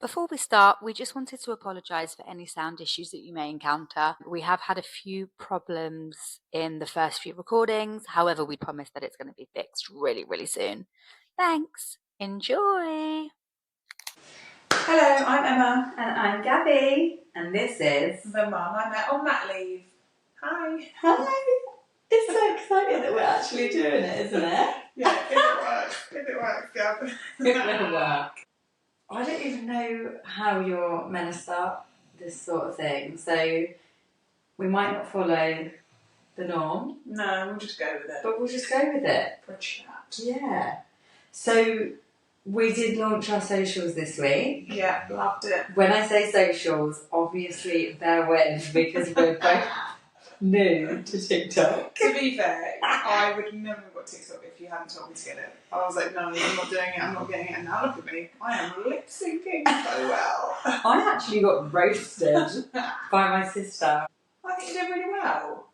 Before we start, we just wanted to apologise for any sound issues that you may encounter. We have had a few problems in the first few recordings. However, we promise that it's going to be fixed really, really soon. Thanks. Enjoy. Hello, I'm Emma. And I'm Gabby. And this is The mum I met on mat leave. Hi. Hi. It's so exciting that we're actually doing it, isn't it? Yeah, if it works, Gab. It will work. I don't even know how you're meant to start this sort of thing, so we might not follow the norm. No, we'll just go with it. But we'll just go with it. For a chat. Yeah. So we did launch our socials this week. Yeah, loved it. When I say socials, obviously bear with because we're both new to TikTok. To be fair, I would never have got TikTok if you hadn't told me to get it. I was like, no, I'm not doing it, I'm not getting it. And now look at me, I am lip syncing so well. I actually got roasted by my sister. I think you did really well.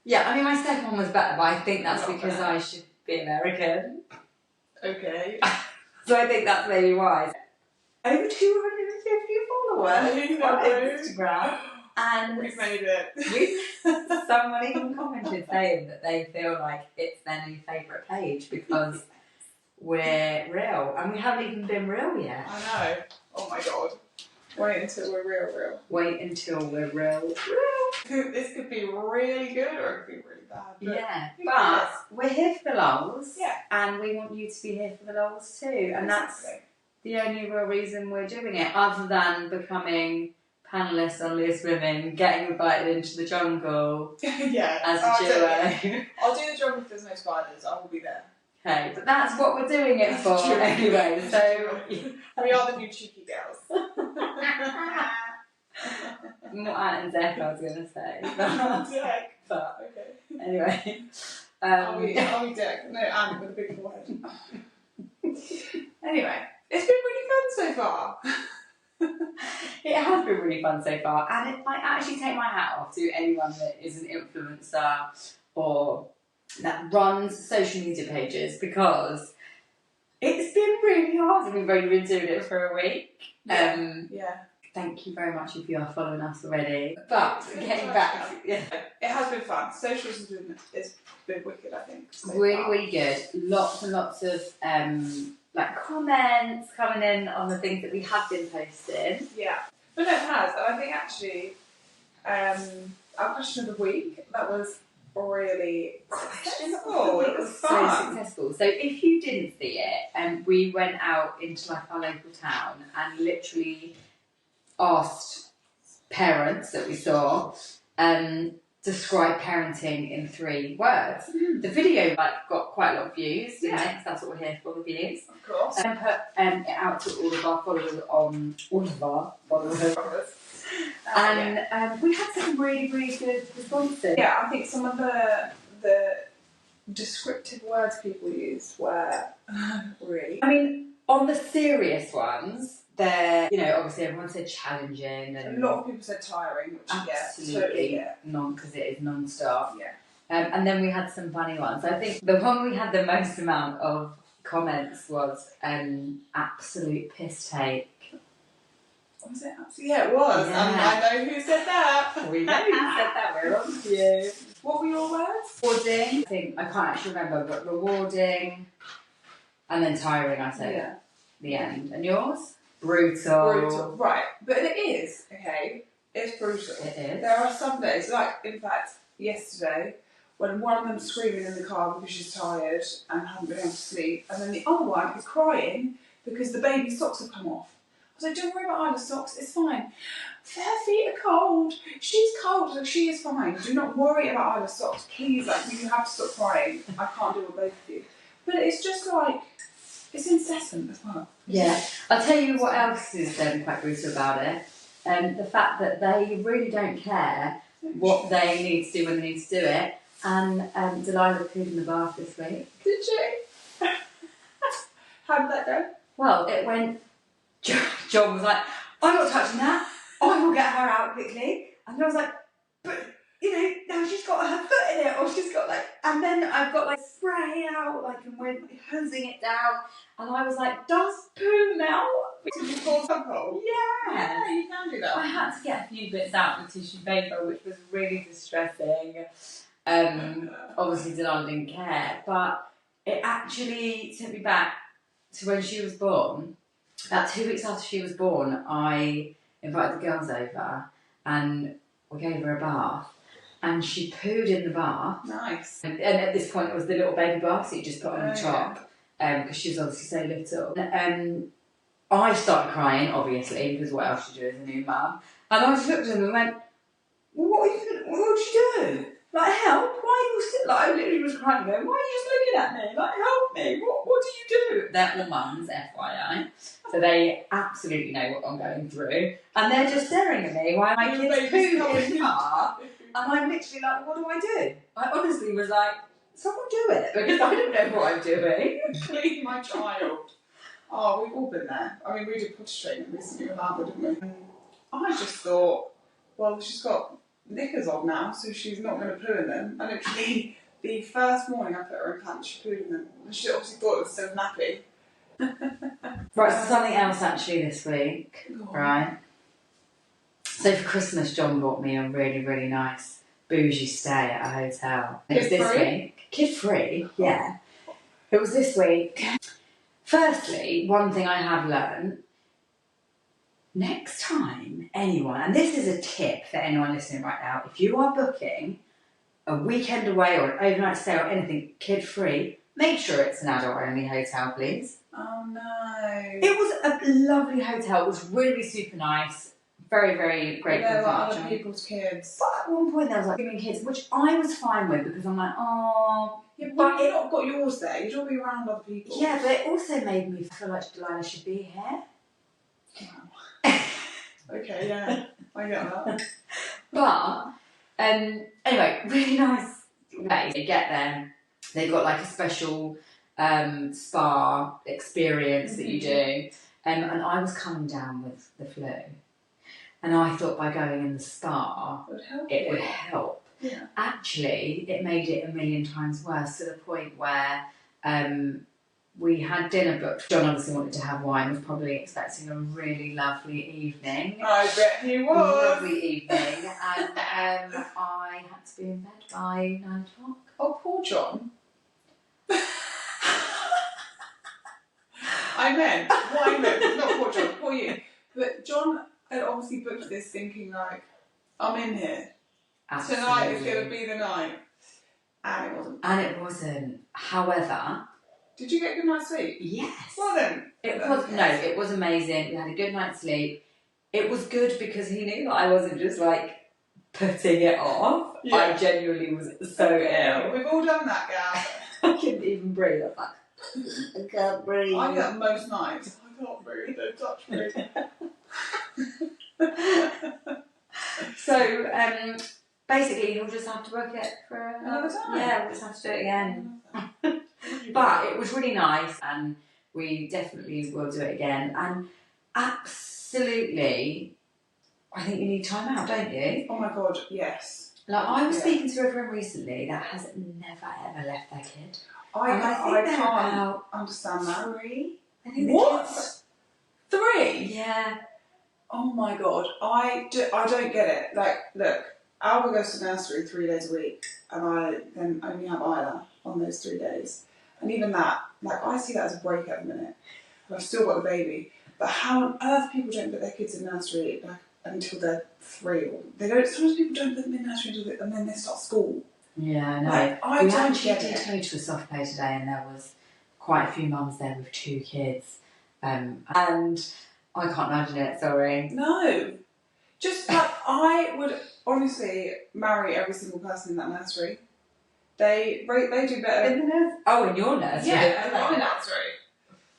Yeah, I mean, my second one was better, but I think that's because I should be American. Okay. So I think that's maybe why. Over 250 followers on Instagram. And we've made it. Someone even commented saying that they feel like it's their new favourite page because we're real. And we haven't even been real yet. I know. Oh my god. Wait until we're real. Wait until we're real. This could be really good or it could be really bad. Yeah, but we're here for the lols. Yeah. And we want you to be here for the lols too. And that's the only real reason we're doing it, other than becoming panellists on Leah Swimming, getting invited into the jungle yeah. as a duo. I'll do the jungle if there's no spiders. I will be there. Okay, but that's what we're doing it for anyway. So we are the new cheeky girls. More Ant and Deck, I was going to say. Deck. But okay. Anyway. Are we Deck? No, Ant with a big forehead. Anyway, it's been really fun so far. It has been really fun so far, and it might actually take my hat off to anyone that is an influencer or that runs social media pages, because it's been really hard and we've only been doing it for a week. Yeah. Thank you very much if you are following us already. But getting back, it has been fun. Socials has been wicked, I think. So really good. Lots and lots of comments coming in on the things that we have been posting. Yeah, but no, it has. And I think actually, our question of the week, that was really successful. It was fun. So successful. So if you didn't see it, we went out into our local town and literally asked parents that we saw describe parenting in 3 words. Mm-hmm. The video got quite a lot of views, didn't it? 'Cause that's what we're here for, the views. Of course. And put it out to all of our followers on And we had some really, really good responses. Yeah, I think some of the descriptive words people used were really. I mean, on the serious ones, they're, obviously everyone said challenging. And a lot of people said tiring, which absolutely because it is non-stop. Yeah. And then we had some funny ones. I think the one we had the most amount of comments was absolute piss take. Was it? Yeah, it was. Yeah. I know who said that. We know who said that. We're on to you. What were your words? Rewarding. I can't actually remember, but rewarding. And then tiring, I said. Yeah. The end. And yours? Brutal. Right. But it is, okay? It's brutal. It is. There are some days, like, in fact, yesterday, when one of them's screaming in the car because she's tired and hasn't been able to sleep, and then the other one is crying because the baby's socks have come off. I was like, don't worry about Isla's socks, it's fine. Her feet are cold. She's cold, so she is fine. Do not worry about Isla's socks. Please, you have to stop crying. I can't deal with both of you. But it's just it's incessant as well. Yeah. I'll tell you what else is quite brutal about it. The fact that they really don't care what they need to do when they need to do it. And Delilah pooed in the bath this week. Did she? How did that go? Well, it went... John was like, I'm not touching that. I will get her out quickly. And I was like, but you know, now she's got her foot in it, or she's got like, and then I've got like spray out, like, and we're hosing it down, and I was like, does poo melt? Did you call alcohol? Yeah, you can do that. I had to get a few bits out with tissue paper, which was really distressing. Obviously, Delilah didn't care, but it actually took me back to when she was born. About 2 weeks after she was born, I invited the girls over and we gave her a bath. And she pooed in the bath. Nice. And at this point, it was the little baby bath, so you just put on the top, because she was obviously so little. And I started crying, obviously, because what else you do as a new mum. And I just looked at them and went, well, what would you do? Like, help? Why are you still? Like, I literally was crying, going, why are you just looking at me? Like, help me. What do you do? They're all mums, FYI. So they absolutely know what I'm going through. And they're just staring at me while my kids poo in the car. And I'm literally like, what do I do? I honestly was like, someone do it, because I don't know what I'm doing. Clean my child. Oh, we've all been there. I mean, we did potty training recently with Albert, didn't we? I just thought, well, she's got knickers on now, so she's not going to poo in them. And literally, the first morning I put her in pants, she pooed in them. And she obviously thought it was so nappy. Right, so something else actually this week, right? So for Christmas, John bought me a really, really nice bougie stay at a hotel. It was this week. Kid-free, yeah. It was this week. Firstly, one thing I have learned, next time anyone, and this is a tip for anyone listening right now, if you are booking a weekend away or an overnight stay or anything kid-free, make sure it's an adult-only hotel, please. Oh no. It was a lovely hotel. It was really super nice. Very, very grateful There for were it. other people's kids. But at one point there was like giving kids, which I was fine with because I'm like, oh. Yeah, but you've not got yours there. You don't be around other people. Yeah, but it also made me feel like Delilah should be here. Wow. Okay, yeah, I get that. But anyway, really nice place. You get there, they've got like a special spa experience that you do, and I was coming down with the flu, and I thought by going in the spa it would help. Yeah. Actually, it made it a million times worse, to the point where we had dinner booked. John obviously wanted to have wine, was probably expecting a really lovely evening. I bet he was. Lovely evening, and I had to be in bed by 9 o'clock. Oh, poor John. What I meant was not poor John, poor you. But John had obviously booked this thinking like, I'm in here. Absolutely. Tonight is going to be the night. And it wasn't. And it wasn't. However, did you get a good night's sleep? yes. Well then. It was amazing. We had a good night's sleep. It was good because he knew that I wasn't just like putting it off. Yeah. I genuinely was so ill. We've all done that, gal. I couldn't even breathe. I was like, I can't breathe. I do that most nights. I can't breathe, don't touch me. So, basically, you'll just have to book it for Another time. Yeah, we'll just have to do it again. But it was really nice, and we definitely will do it again. And absolutely, I think you need time out, don't you? Oh my god, yes. Like, I was speaking to a friend recently that has never ever left their kid. I think can't understand that. 3. I think What? 3? Yeah. Oh my god, I don't get it. Like, look, Alba goes to nursery 3 days a week, and I then only have Isla on those 3 days. And even that, like, I see that as a break at the minute. And I've still got the baby. But how on earth people don't put their kids in nursery like until they're 3? Or they don't. Sometimes people don't put them in nursery and then they start school. Yeah, I know. Like, I we don't actually get did it. go to a soft play today, and there was quite a few mums there with 2 kids, and I can't imagine it. Sorry. No. Just like, I would honestly marry every single person in that nursery. They do better. In the nursery? Oh, in your nursery? Yeah, in my nursery.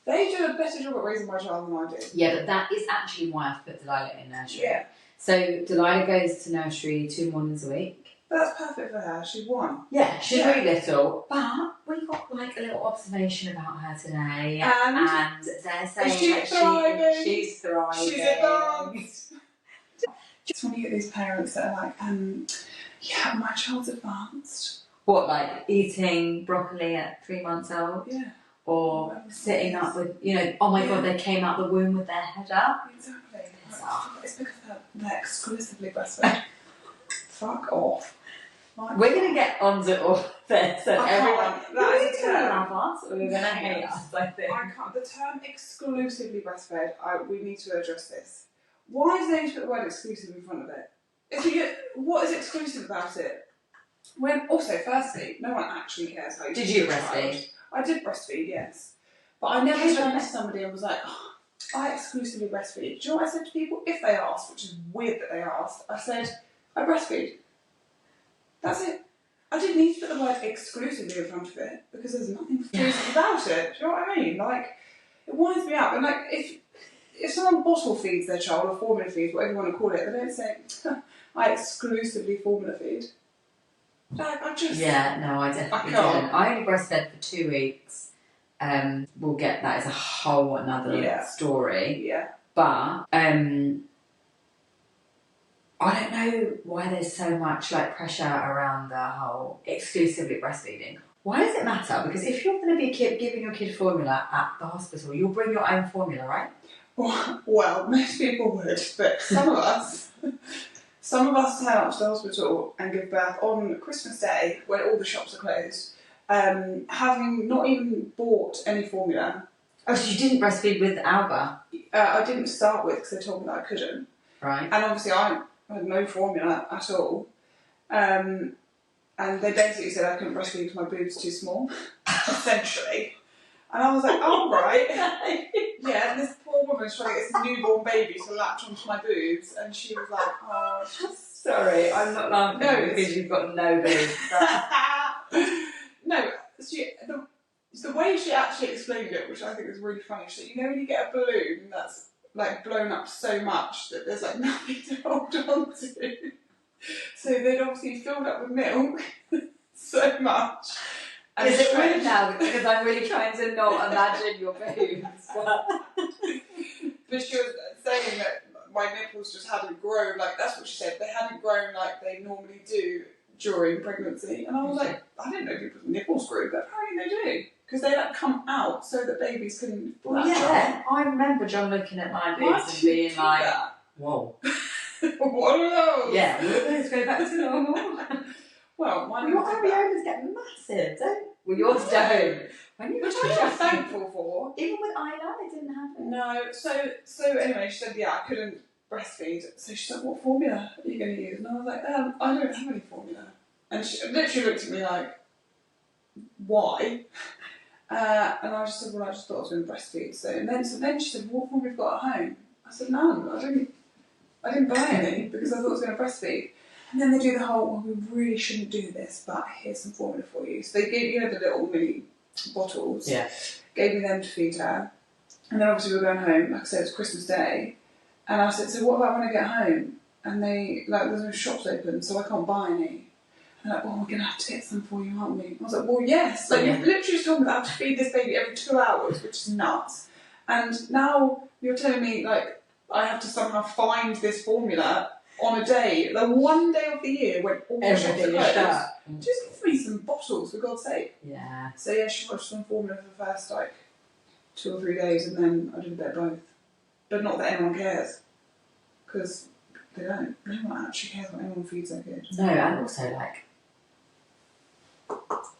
They do a better job at raising my child than I do. Yeah, but that is actually why I've put Delilah in nursery. Yeah. So Delilah goes to nursery 2 mornings a week. That's perfect for her. She's 1. Yeah, she's really little, but we got like a little observation about her today, and they're saying that she's thriving. She's advanced. Just when you get these parents that are like, Yeah, my child's advanced. What, like eating broccoli at 3 months old? Yeah. Or sitting up with, you know, oh my God, they came out the womb with their head up. Exactly. It's because they're exclusively breastfed. Fuck off. We're going to get onto all this, so everyone. That is a going to term. love us, or we're going to hate us, I think. I can't. The term exclusively breastfed, we need to address this. Why is there need to put the word exclusive in front of it? What is exclusive about it? Firstly, no one actually cares how you Did you breastfeed? I did breastfeed, yes. But I never turned to somebody and was like, oh, I exclusively breastfeed. Do you know what I said to people? If they asked, which is weird that they asked, I said, I breastfeed. That's it. I didn't need to put the word exclusively in front of it because there's nothing exclusive about it. Do you know what I mean? Like, it winds me up. And like, if someone bottle feeds their child or formula feeds, whatever you want to call it, they don't say, I exclusively formula feed. Like, I definitely didn't. I only breastfed for 2 weeks. We'll get that as a whole another story. Yeah. But I don't know why there's so much like pressure around the whole exclusively breastfeeding. Why does it matter? Because if you're going to be giving your kid formula at the hospital, you'll bring your own formula, right? Well, most people would, but some of us turn up to the hospital and give birth on Christmas Day when all the shops are closed, having not even bought any formula. Oh, so you didn't breastfeed with Alba? I didn't start with because they told me that I couldn't. Right. And obviously I had no formula at all. And they basically said I couldn't breastfeed because my boobs were too small, essentially. And I was like, oh, right. Yeah, and this poor woman's trying to get this newborn baby to latch onto my boobs. And she was like, oh, just... Sorry, I'm not laughing because you've got no boobs. No, the way she actually explained it, which I think was really funny, she said, you know when you get a balloon that's like blown up so much that there's like nothing to hold on to? So they'd obviously filled up with milk so much. And is it weird now? Because I'm really trying to not imagine your boobs. But she was saying that my nipples just hadn't grown, like that's what she said, they hadn't grown like they normally do during pregnancy. And I was like, I didn't know people's nipples grew, but apparently they do. Because they like come out so that babies can yeah, I remember John looking at my boobs and being like, whoa. What are those? Yeah, let's go back to normal. Well, your areolas get massive, don't? Well, yours don't. Which I'm thankful for. Even with Isla, they didn't have it. No. So anyway, she said, I couldn't breastfeed. So she said, what formula are you going to use? And I was like, I don't have any formula. And she literally looked at me like, why? And I just said, well, I just thought I was going to breastfeed. So then she said, what formula have you got at home? I said, none. I didn't buy any because I thought I was going to breastfeed. And then they do the whole, well, we really shouldn't do this, but here's some formula for you. So they gave, the little mini bottles. Yeah. Gave me them to feed her. And then obviously we were going home, like I said, it was Christmas Day. And I said, so what about when I get home? And they, there's no shops open, so I can't buy any. And like, well, we're going to have to get some for you, aren't we? I was like, well, yes. Like, you've literally just told me that I have to feed this baby every 2 hours, which is nuts. And now you're telling me, like, I have to somehow find this formula on a day, the one day of the year when all the shops are closed. Just give me some bottles, for God's sake. Yeah. So yeah, she watched some formula for the first, 2 or 3 days, and then I did a bit of both. But not that anyone cares. Because they don't. No one actually cares what anyone feeds their kids. No, and also,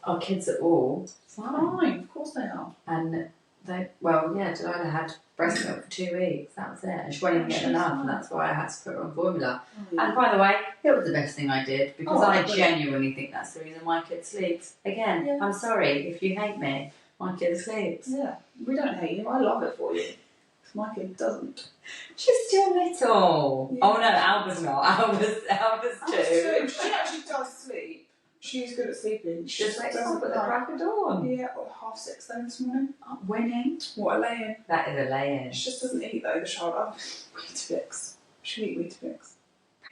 our kids are all fine. Of course they are. And Delilah had breast milk for 2 weeks, that was it. And she wasn't even getting enough, and that's why I had to put her on formula. Oh, yeah. And by the way, it was the best thing I did, because I genuinely think that's the reason my kid sleeps. Again, I'm sorry if you hate me, my kid sleeps. Yeah, we don't hate you, I love it for you. Because my kid doesn't. She's still little. Yeah. Oh no, Alba's not. Alba's 2. She actually does sleep. She's good at sleeping. She just wakes up at the crack of dawn. Yeah, or 6:30 though this morning. Oh, winning. What a lay-in. That is a lay-in. She just doesn't eat though, the child. Weetabix. She'll eat Weetabix.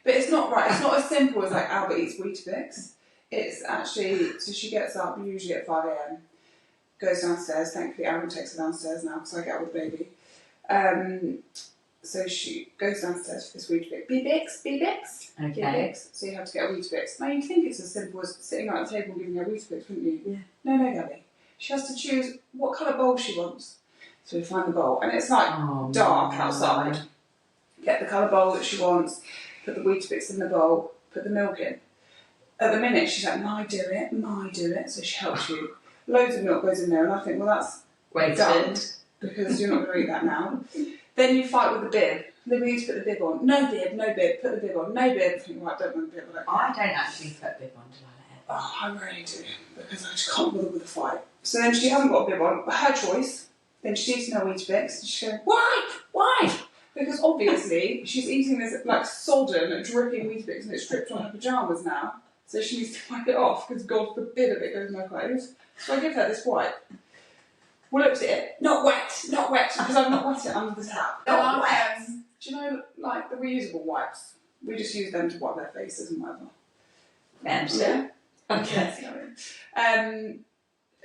But it's not right. It's not as simple as like Albert eats Weetabix. It's actually, so she gets up usually at 5 a.m, goes downstairs. Thankfully, Aaron takes her downstairs now because I get up with the baby. So she goes downstairs for this Weetabix. Bee-Bix, Bee-Bix. Okay. Bee-Bix. So you have to get a Weetabix. Now you'd think it's as simple as sitting at the table and giving her a Weetabix, wouldn't you? Yeah. No, Gabby. She has to choose what colour bowl she wants. So we find the bowl, and it's like dark outside. Get the colour bowl that she wants, put the Weetabix in the bowl, put the milk in. At the minute, she's like, "My do it," so she helps you. Loads of milk goes in there, and I think, well, that's done, because you're not going to eat that now. Then you fight with the bib. Then we need to put the bib on. No bib, put the bib on. No bib. I think, right, don't want the bib. I don't actually put bib on, do I? Oh, I really do, because I just can't bother with the fight. So then she hasn't got a bib on, her choice. Then she's eating her Weetabix, and she's going, why? Because obviously she's eating this like sodden, dripping Weetabix, and it's dripped on her pyjamas now. So she needs to wipe it off, because God forbid if it goes in her clothes. So I give her this wipe. Looks at it, not wet, because I've not wet it under the tap. Not wet. Do you know, like the reusable wipes? We just use them to wipe their faces and whatever. Yeah. Okay.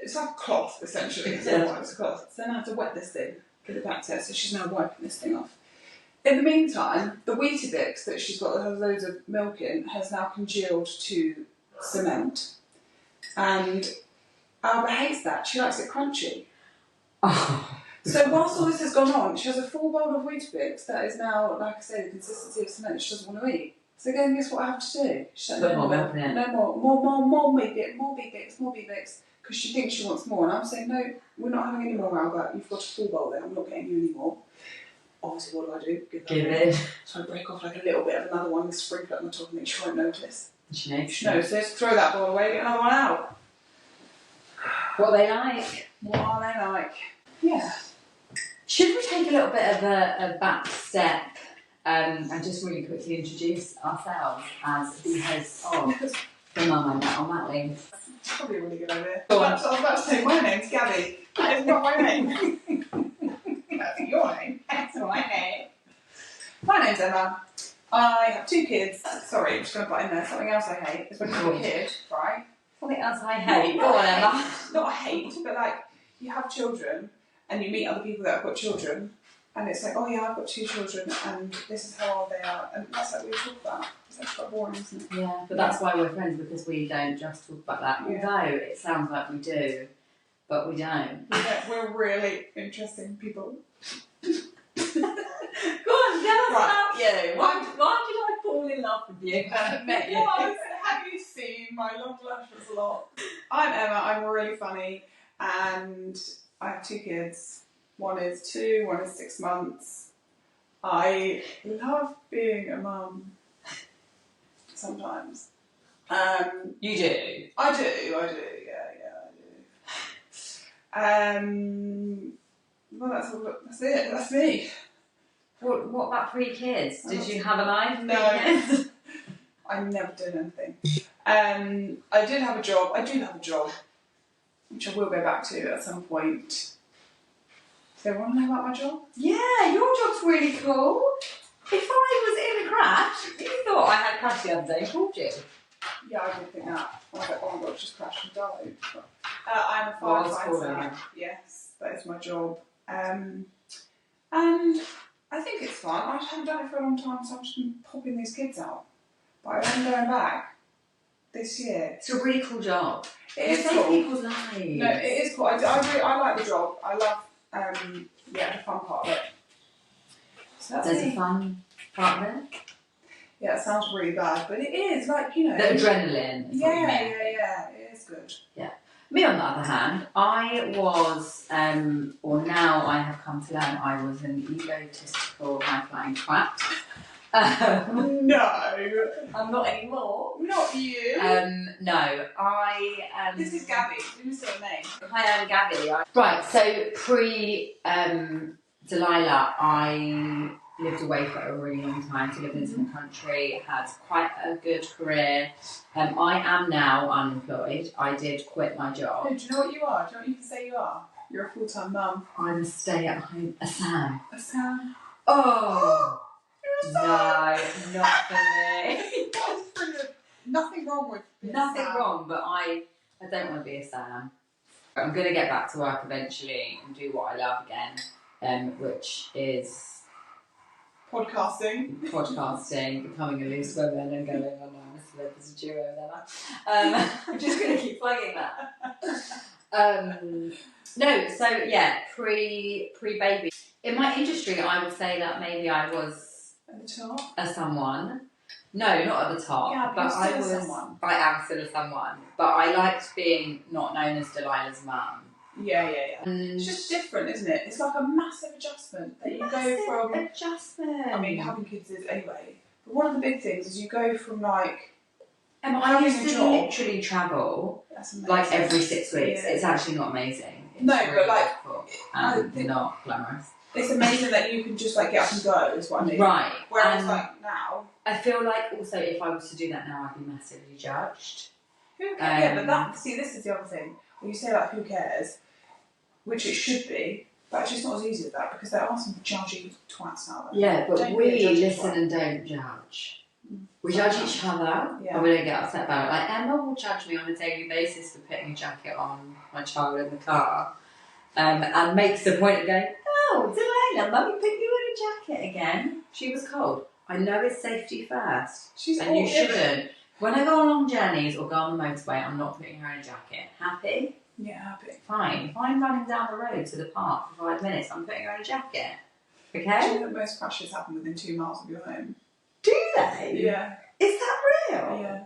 It's like a cloth, essentially. It's a cloth. So then I have to wet this thing, get it back to her, so she's now wiping this thing off. In the meantime, the Weetabix that she's got that has loads of milk in has now congealed to cement. And Alba hates that. She likes it crunchy. Oh. So whilst all this has gone on, she has a full bowl of Weetabix that is now, like I say, the consistency of cement she doesn't want to eat. So again, guess what I have to do? She's like, Put more milk in it. No more Weetabix, because she thinks she wants more. And I'm saying, no, we're not having any more, Albert. You've got a full bowl there. I'm not getting you any more. Obviously, what do? Give it. So I break off like a little bit of another one and sprinkle it on the top and then she won't notice. She knows. She knows this. Throw that bowl away, get another one out. What are they like? What are they like? Yeah. Should we take a little bit of a back step and just really quickly introduce ourselves as the hosts of the Mum I Met on That Link? That's probably a really good idea. I was about to say, my name's Gabby. That is not my name. That's your name. That's my name. My name's Emma. I have 2 kids. Sorry, I'm just going to put in there. Something else I hate is when you have a kid, right? Something else I hate. Go on, Emma. Not hate, but like, you have children and you meet other people that have got children and it's like, oh yeah, I've got 2 children and this is how old they are, and that's like we talk about. It's like quite boring, isn't it? Yeah, but that's why we're friends, because we don't just talk about that. Yeah. Although it sounds like we do, but we don't. Yeah, we're really interesting people. Go on, tell us about you. Why did I fall in love with you? I haven't met you. Because have you seen my long lashes a lot? I'm Emma, I'm really funny, and I have 2 kids. One is 2, one is 6 months. I love being a mum. Sometimes. You do? I do, I do. Well, that's it, that's me. What about 3 kids? Did you have a life? No. I never did anything. I do have a job, which I will go back to at some point. Do they want to know about my job? Yeah, your job's really cool. If I was in a crash, you thought I had crashed the other day, would you? Yeah, I did think that. I was like, oh my god, just crashed and died. I'm a firefighter. Yes, that is my job. And I think it's fun. I haven't done it for a long time, so I've just been popping these kids out. But I'm going back this year. It's a really cool job. It is cool. cool. People's lives. No, it is cool. I like the job. I love the fun part of it. So that's There's a fun part of it. Yeah, it sounds really bad, but it is, like, you know. The adrenaline. Is what you mean. Yeah, it is good. Yeah. Me, on the other hand, I was, or now I have come to learn, I was an egotistical, high-flying twat. No. I'm not anymore. Not you. No, This is Gabby. Give me your name. Hi, I'm Gabby. Right, so pre-Delilah, I lived away for a really long time, so lived in some country, had quite a good career. I am now unemployed. I did quit my job. No, do you know what you are? Do you know what you can say you are? You're a full-time mum. I'm a stay-at-home, a Sam. A Sam. Oh! You're a Sam. No, not for me. That's brilliant. Nothing wrong with being Nothing Sam. wrong, but I don't want to be a Sam. I'm going to get back to work eventually and do what I love again, which is Podcasting. Becoming a loose woman and going on as a duo then. I'm just going to keep plugging that. No, so yeah, pre-baby. In my industry, I would say that maybe I was At the top? a someone. No, not at the top. Yeah, but I was. someone. I am still a someone, but I liked being not known as Delilah's mum. Yeah. It's just different, isn't it? It's like a massive adjustment that you go from. Adjustment. I mean, having kids is anyway. But one of the big things is you go from like. I used to literally travel like every 6 weeks. Yeah. It's actually not amazing. It's No, really but like, difficult and not glamorous. It's amazing that you can just like get up and go, is what I mean. Right. Whereas like now, I feel like also if I was to do that now, I'd be massively judged. who cares? Yeah, but this is the other thing. When you say like who cares, which it should be, but actually it's not as easy as that because there are some judgy twats out there. Yeah, but don't we listen and don't judge. We judge each other and we don't get upset about it. Like Emma will judge me on a daily basis for putting a jacket on my child in the car, and makes the point of going, "Oh, Delilah, Mummy put you in a jacket again. She was cold. I know it's safety first, and you shouldn't. When I go on long journeys or go on the motorway, I'm not putting her in a jacket. Happy? Yeah, happy. Fine. If I'm running down the road to the park for 5 minutes, I'm putting her in a jacket. Okay? Do you know that most crashes happen within 2 miles of your home? Do they? Yeah. Is that real? Yeah.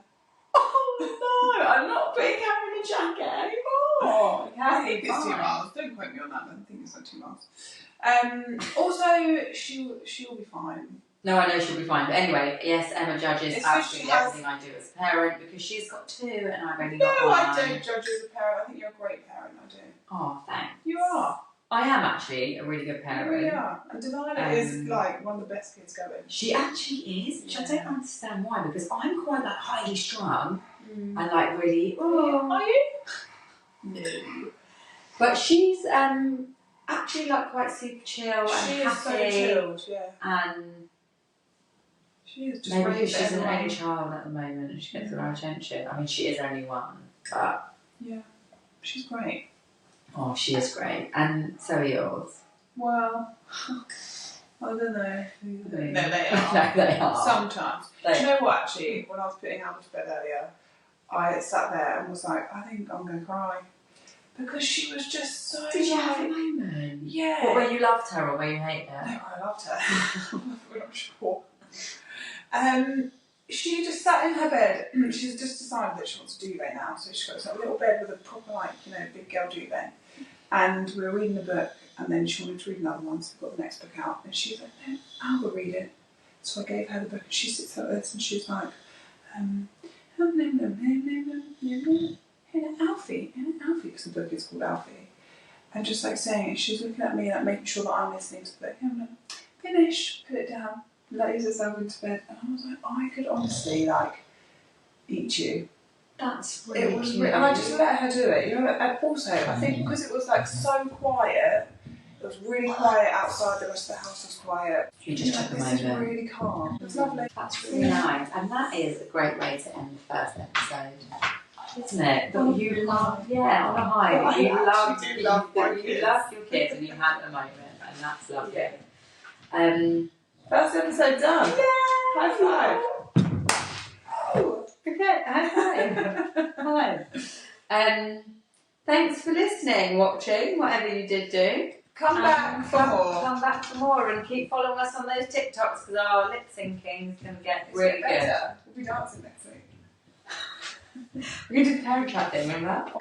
Oh no, I'm not putting her in a jacket anymore. Okay, I think it's 2 miles. Don't quote me on that, but I think it's like 2 miles. Also, she'll be fine. No, I know she'll be fine. But anyway, yes, Emma judges It's absolutely everything I do as a parent because she's got 2 and I've only got 1. No, I don't judge you as a parent. I think you're a great parent. I do. Oh, thanks. You are. I am actually a really good parent. You really are. And Delilah is like one of the best kids going. She actually is, which I don't understand why, because I'm quite like highly strung and like really. Are you? No. But she's actually like quite super chill and she happy. Is so chilled, yeah. And she is just maybe because she's an only child at the moment and she gets a lot of attention. I mean, she is only 1, but yeah, she's great. Oh, she is great, and so are yours. Well, I don't know. No, they are. No, they are. Sometimes. Do you know what? Actually, when I was putting Albert to bed earlier, I sat there and was like, I think I'm going to cry because she was just so. Did you have a moment? Yeah. What, where you loved her or where you hated her? No, I loved her. We're not sure. She just sat in her bed. She's just decided that she wants a duvet now, so she's got a little bed with a proper, like, big girl duvet. And we were reading a book, and then she wanted to read another one, so we got the next book out. And she's like, no, I'll read it. So I gave her the book, and she sits like this, and she's like, Alfie, because the book is called Alfie. And just like saying it, she's looking at me, like making sure that I'm listening to the book. Finish, put it down, lays herself into bed. And I was like, I could honestly, like, eat you. That's really It was cute. and I just let her do it, And also, I think because it was like so quiet, it was really quiet outside. The rest of the house was quiet. You just took a This is moment. really calm. It's lovely. That's really nice, and that is a great way to end the first episode, isn't it? That On you a love, high. on a high. I You actually do love my you kids. loved your kids, and you had a moment, and that's lovely. Yeah. First episode done. Yay! High five. Oh. Okay, high five. Thanks for listening, watching, whatever you did do. Come back for more. Come back for more and keep following us on those TikToks because our lip syncing is going to get really good. We'll be dancing next week. We're going to do the parent trap thing, remember?